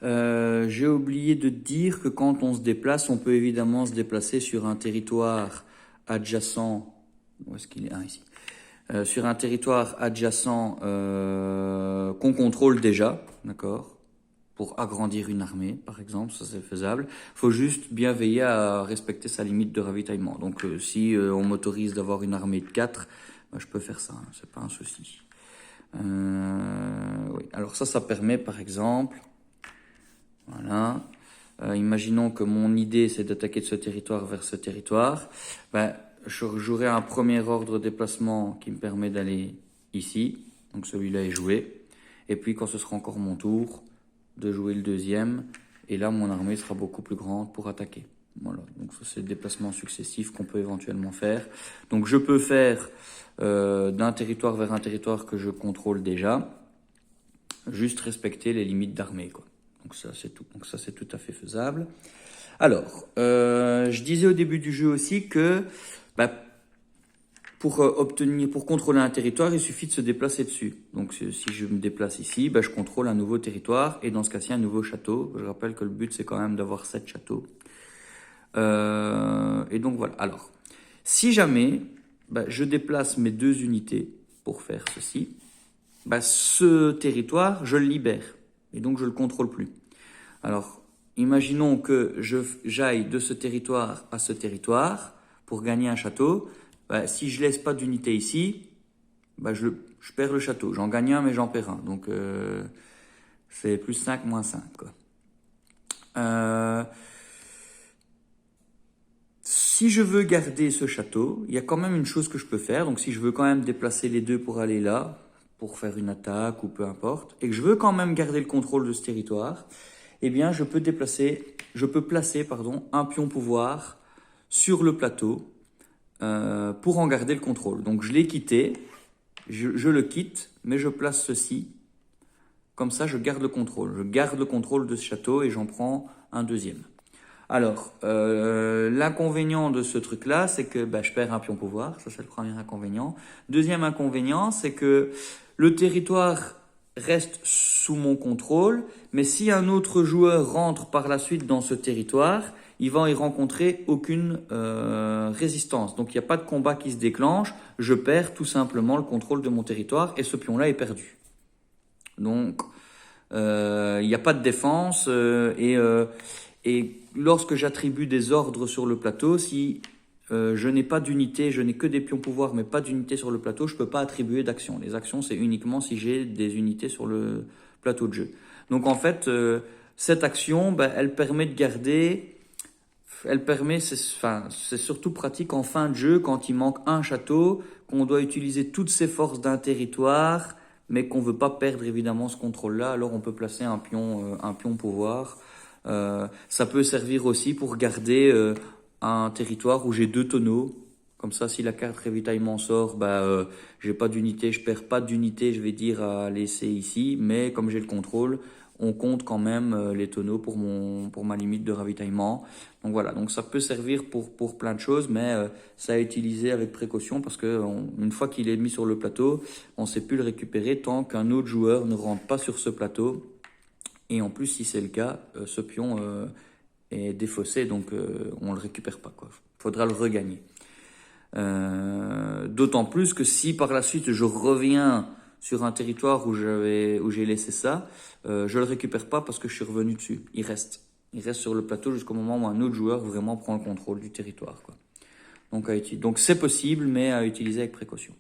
J'ai oublié de dire que quand on se déplace, on peut évidemment se déplacer sur un territoire adjacent. Où est-ce qu'il est? Ah, ici. Sur un territoire adjacent qu'on contrôle déjà, d'accord? Pour agrandir une armée, par exemple, ça c'est faisable. Faut juste bien veiller à respecter sa limite de ravitaillement. Donc si on m'autorise d'avoir une armée de 4, bah, je peux faire ça, hein, c'est pas un souci. Oui. Alors ça permet par exemple, voilà, imaginons que mon idée c'est d'attaquer de ce territoire vers ce territoire, ben, j'aurai un premier ordre de déplacement qui me permet d'aller ici, donc celui-là est joué, et puis quand ce sera encore mon tour, de jouer le deuxième, et là mon armée sera beaucoup plus grande pour attaquer. Voilà, donc ça c'est le déplacement successif qu'on peut éventuellement faire. Donc je peux faire d'un territoire vers un territoire que je contrôle déjà, juste respecter les limites d'armée, quoi. Donc ça c'est tout. Donc ça c'est tout à fait faisable. Alors, je disais au début du jeu aussi que bah, pour contrôler un territoire, il suffit de se déplacer dessus. Donc si je me déplace ici, bah, je contrôle un nouveau territoire et dans ce cas-ci un nouveau château. Je rappelle que le but c'est quand même d'avoir 7 châteaux. Et donc voilà. Alors, si jamais bah, je déplace mes 2 unités pour faire ceci, bah, ce territoire, je le libère. Et donc, je le contrôle plus. Alors, imaginons que j'aille de ce territoire à ce territoire pour gagner un château. Bah, si je laisse pas d'unité ici, bah, je perds le château. J'en gagne un, mais j'en perds un. Donc, c'est plus 5, moins 5, quoi. Si je veux garder ce château, il y a quand même une chose que je peux faire. Donc, si je veux quand même déplacer les 2 pour aller là, pour faire une attaque ou peu importe, et que je veux quand même garder le contrôle de ce territoire, eh bien, je peux placer, un pion pouvoir sur le plateau pour en garder le contrôle. Donc, je l'ai quitté, je le quitte, mais je place ceci. Comme ça, je garde le contrôle. Je garde le contrôle de ce château et j'en prends un deuxième. Alors, l'inconvénient de ce truc-là, c'est que je perds un pion pouvoir. Ça, c'est le premier inconvénient. Deuxième inconvénient, c'est que le territoire reste sous mon contrôle, mais si un autre joueur rentre par la suite dans ce territoire, il va y rencontrer aucune résistance. Donc, il n'y a pas de combat qui se déclenche. Je perds tout simplement le contrôle de mon territoire et ce pion-là est perdu. Donc, il n'y a pas de défense et lorsque j'attribue des ordres sur le plateau, si je n'ai pas d'unité, je n'ai que des pions pouvoir, mais pas d'unité sur le plateau, je ne peux pas attribuer d'actions. Les actions, c'est uniquement si j'ai des unités sur le plateau de jeu. Donc en fait, cette action, elle permet de garder... c'est surtout pratique en fin de jeu, quand il manque un château, qu'on doit utiliser toutes ses forces d'un territoire, mais qu'on ne veut pas perdre évidemment ce contrôle-là, alors on peut placer un pion pouvoir. Ça peut servir aussi pour garder un territoire où j'ai 2 tonneaux. Comme ça, si la carte ravitaillement sort, j'ai pas d'unité, je perds pas d'unité, je vais dire à laisser ici. Mais comme j'ai le contrôle, on compte quand même les tonneaux pour ma limite de ravitaillement. Donc voilà, donc ça peut servir pour plein de choses, mais ça à utiliser avec précaution parce que une fois qu'il est mis sur le plateau, on ne sait plus le récupérer tant qu'un autre joueur ne rentre pas sur ce plateau. Et en plus, si c'est le cas, ce pion est défaussé, donc on le récupère pas, quoi. Faudra le regagner. D'autant plus que si par la suite je reviens sur un territoire où j'ai laissé ça, je le récupère pas parce que je suis revenu dessus. Il reste sur le plateau jusqu'au moment où un autre joueur vraiment prend le contrôle du territoire, quoi. Donc c'est possible, mais à utiliser avec précaution.